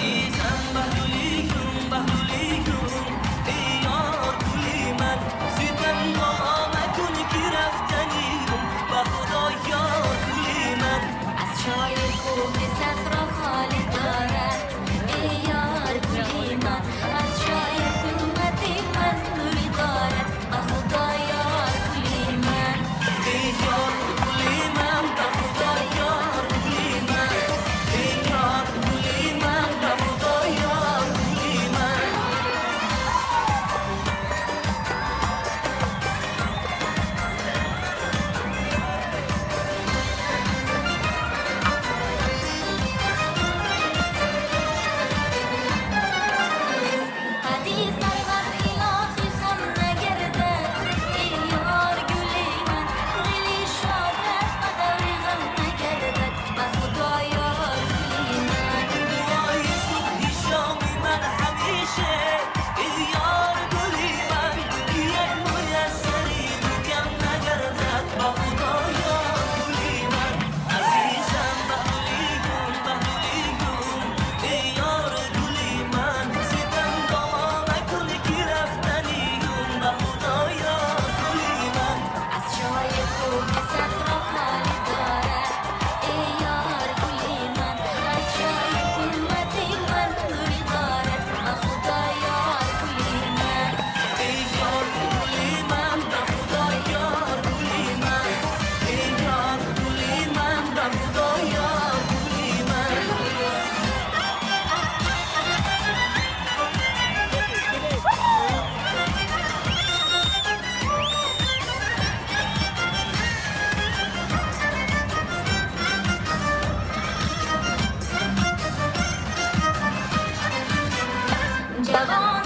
عزیزم بهلولیکم بهلولیکم ای یار گلی من ستم با مکن که رفتنیم به خدا یار گلی من از چای خوب صخرا خالی دارد ای یار گلی من از چای قیمت من نوری دارد به خدا یار گلی من ای یار گلی من به خدا یار گلی من ای یار گلی من به خدا یار گلی من حدیث در وقت الهی خم نگردد ای یار گلی من دلی شادت و دوری غم نگردد به خدا یار گلی من دعای صبح شامی من همیشه ای یار گلی من یک میسری دیگم نگردد به خدا یار گلی من عزیزم بهلولیکم بهلولیکم ای یار گلی من ستم با مکن که رفتنیم به خدا یار گلی من از چای خوب صخرا خالی دارد ای یار گلی من از چای قیمت من نوری دارد به خدا یار گلی من ای یار گلی من به خدا یار گلی من ای یار گلی من به خدا یار گلی من جوان